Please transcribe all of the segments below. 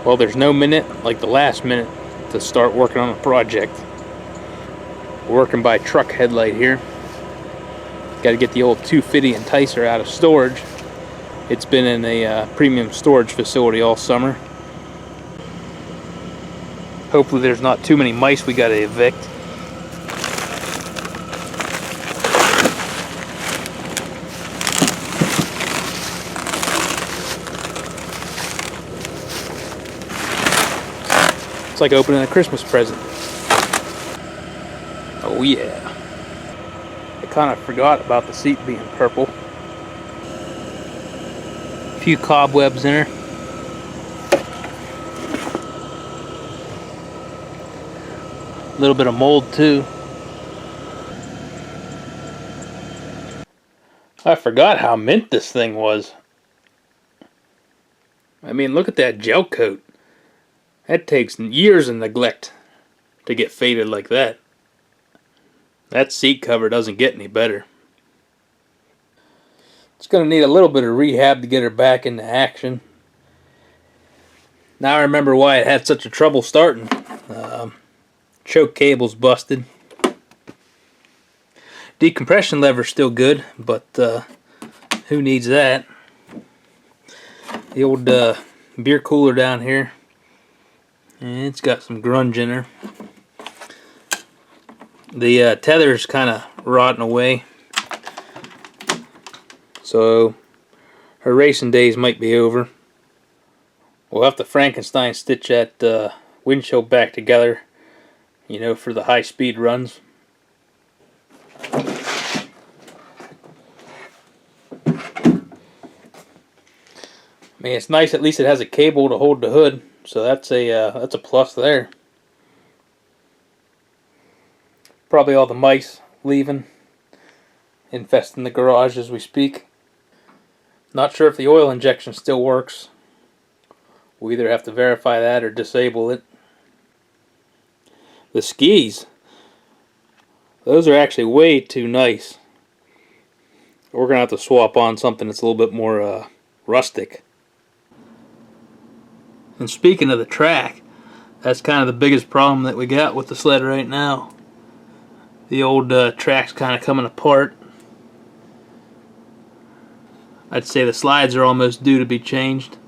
Well, there's no minute like the last minute to start working on a project. We're working by truck headlight here. Got to get the old 250 Enticer out of storage. It's been in a premium storage facility all summer. Hopefully there's not too many mice we got to evict. It's like opening a Christmas present. Oh yeah. I kind of forgot about the seat being purple. A few cobwebs in her. A little bit of mold too. I forgot how mint this thing was. I mean, look at that gel coat. That takes years of neglect to get faded like that. That seat cover doesn't get any better. It's going to need a little bit of rehab to get her back into action. Now I remember why it had such a trouble starting. Choke cable's busted. Decompression lever's still good, but who needs that? The old beer cooler down here, and it's got some grunge in her. The tether's kind of rotting away, so her racing days might be over. We'll have to Frankenstein stitch that windshield back together, you know, for the high speed runs. I mean, it's nice at least it has a cable to hold the hood, so that's a plus there. Probably all the mice leaving, infesting the garage as we speak. Not sure if the oil injection still works. We either have to verify that or disable it. The skis, those are actually way too nice. We're gonna have to swap on something that's a little bit more rustic. And speaking of the track, that's kind of the biggest problem that we got with the sled right now. The old track's kind of coming apart. I'd say the slides are almost due to be changed.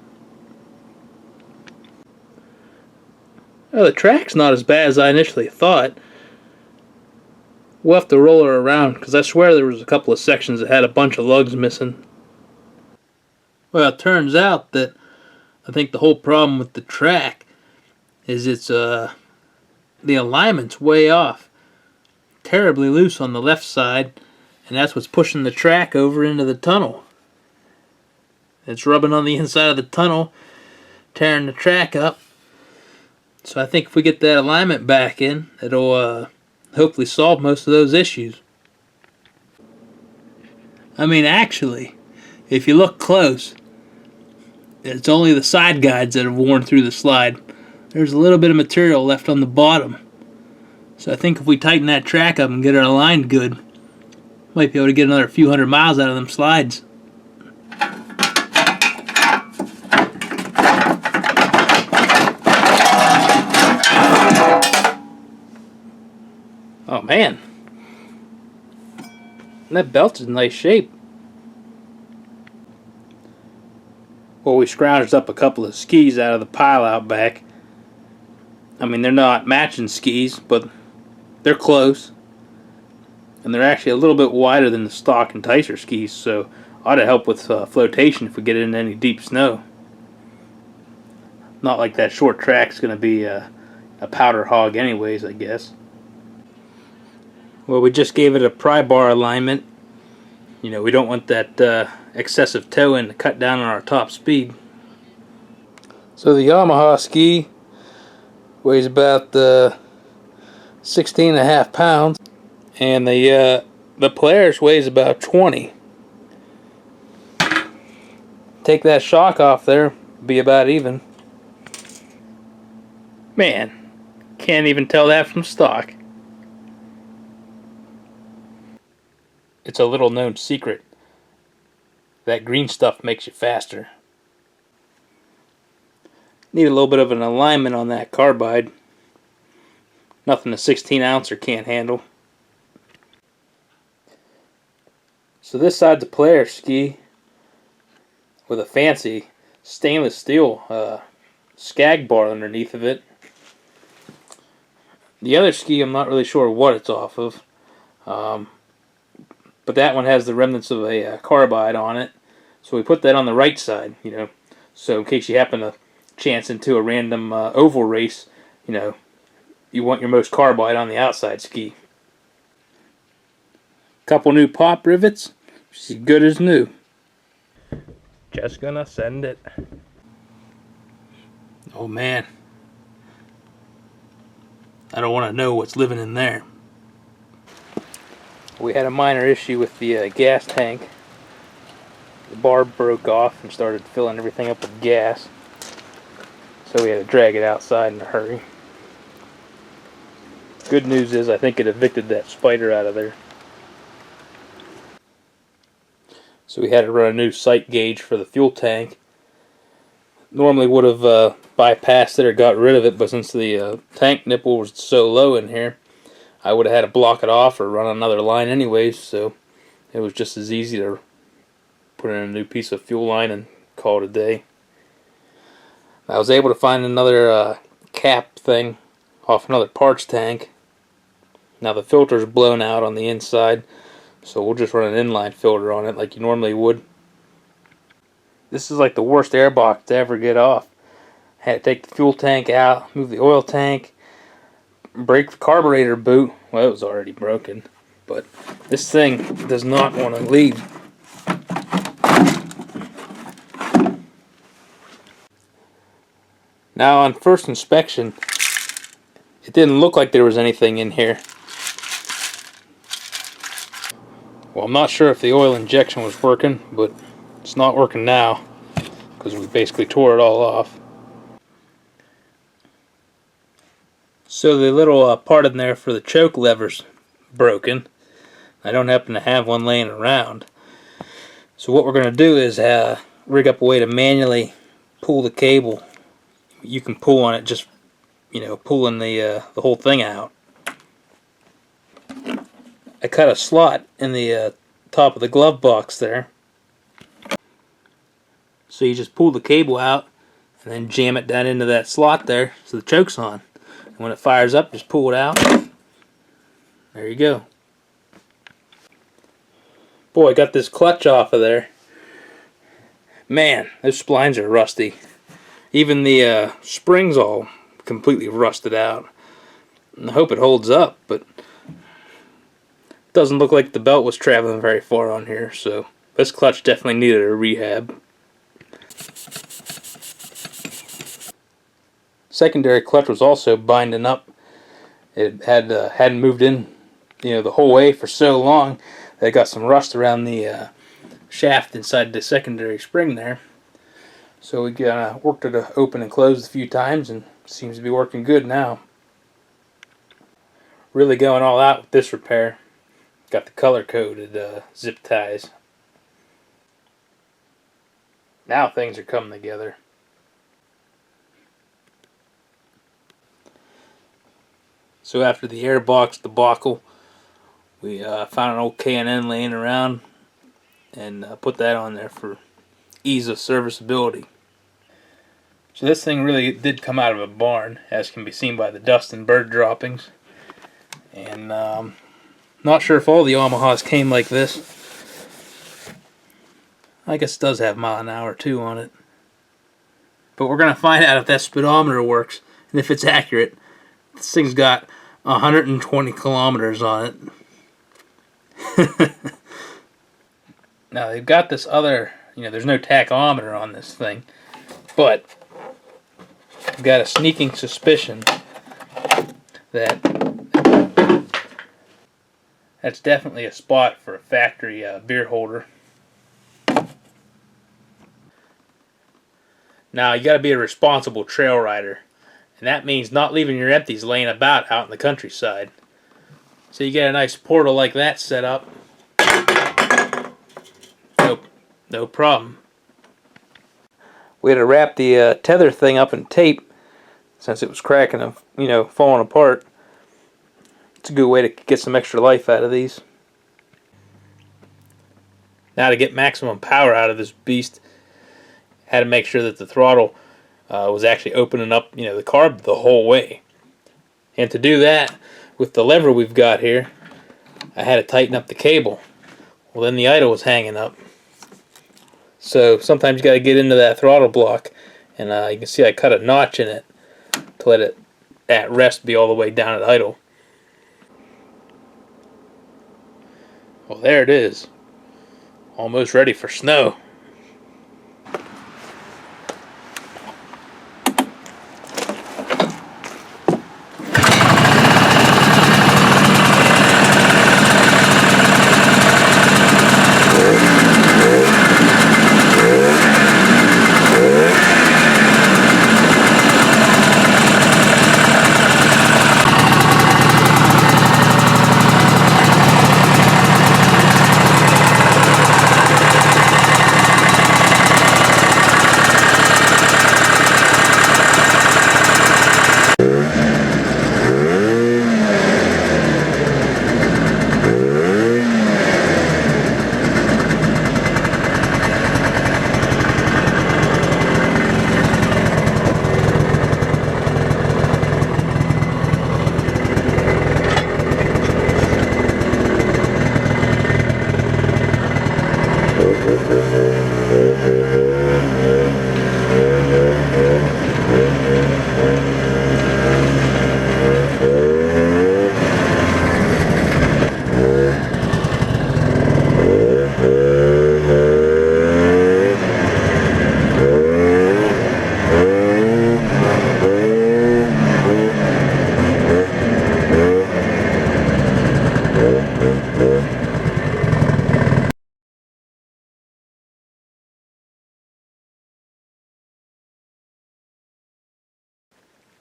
Oh, the track's not as bad as I initially thought. We'll have to roll her around, because I swear there was a couple of sections that had a bunch of lugs missing. Well, it turns out that I think the whole problem with the track is it's the alignment's way off. Terribly loose on the left side, and that's what's pushing the track over into the tunnel. It's rubbing on the inside of the tunnel, tearing the track up. So I think if we get that alignment back in, it'll hopefully solve most of those issues. I mean, actually, if you look close, it's only the side guides that have worn through the slide. There's a little bit of material left on the bottom. So I think if we tighten that track up and get it aligned good, might be able to get another few hundred miles out of them slides. Oh man, that belt's in nice shape. Well, we scrounged up a couple of skis out of the pile out back. I mean, they're not matching skis, but they're close. And they're actually a little bit wider than the stock Enticer skis, so ought to help with flotation if we get into any deep snow. Not like that short track's going to be a powder hog anyways, I guess. Well, we just gave it a pry bar alignment. You know, we don't want that excessive toe in to cut down on our top speed. So the Yamaha ski weighs about 16.5 pounds, and the Polaris weighs about 20. Take that shock off there, be about even. Man, can't even tell that from stock. It's a little known secret. That green stuff makes you faster. Need a little bit of an alignment on that carbide. Nothing a 16 ouncer can't handle. So this side's a player ski with a fancy stainless steel skag bar underneath of it. The other ski, I'm not really sure what it's off of, but that one has the remnants of a carbide on it. So we put that on the right side, you know, so in case you happen to chance into a random oval race, you know, you want your most carbide on the outside ski. Couple new pop rivets, she's good as new. Just gonna send it. Oh man, I don't want to know what's living in there. We had a minor issue with the gas tank. The barb broke off and started filling everything up with gas, so we had to drag it outside in a hurry. Good news is I think it evicted that spider out of there. So we had to run a new sight gauge for the fuel tank. Normally would have bypassed it or got rid of it, but since the tank nipple was so low in here, I would have had to block it off or run another line anyways, so it was just as easy to put in a new piece of fuel line and call it a day. I was able to find another cap thing off another parts tank. Now the filter's blown out on the inside, so we'll just run an inline filter on it like you normally would. This is like the worst air box to ever get off. Had to take the fuel tank out, move the oil tank, break the carburetor boot. Well, it was already broken, but this thing does not want to leave. Now on first inspection, it didn't look like there was anything in here. Well, I'm not sure if the oil injection was working, but it's not working now because we basically tore it all off. So the little part in there for the choke lever's broken. I don't happen to have one laying around. So what we're going to do is rig up a way to manually pull the cable. You can pull on it just, you know, pulling the whole thing out. I cut a slot in the top of the glove box there. So you just pull the cable out and then jam it down into that slot there so the choke's on. And when it fires up, just pull it out. There you go. Boy, I got this clutch off of there. Man, those splines are rusty. Even the springs all completely rusted out. And I hope it holds up, but it doesn't look like the belt was traveling very far on here, so this clutch definitely needed a rehab. Secondary clutch was also binding up. It hadn't moved in, you know, the whole way for so long that it got some rust around the shaft inside the secondary spring there. So we worked it open and closed a few times, and seems to be working good now. Really going all out with this repair. Got the color-coded zip ties. Now things are coming together. So after the airbox debacle, we found an old K&N laying around and put that on there for ease of serviceability. So this thing really did come out of a barn, as can be seen by the dust and bird droppings. And not sure if all the Yamahas came like this. I guess it does have mile-an-hour too on it. But we're going to find out if that speedometer works and if it's accurate. This thing's got 120 kilometers on it. Now they've got this other, you know, there's no tachometer on this thing, but I've got a sneaking suspicion that that's definitely a spot for a factory beer holder. Now you got to be a responsible trail rider, and that means not leaving your empties laying about out in the countryside. So you get a nice portal like that set up. No problem. We had to wrap the tether thing up in tape since it was cracking and, you know, falling apart. It's a good way to get some extra life out of these. Now to get maximum power out of this beast, I had to make sure that the throttle was actually opening up, you know, the carb the whole way. And to do that, with the lever we've got here, I had to tighten up the cable. Well, then the idle was hanging up. So sometimes you got to get into that throttle block, and you can see I cut a notch in it to let it at rest be all the way down at idle. Well, there it is. Almost ready for snow.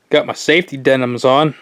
Got my safety denims on.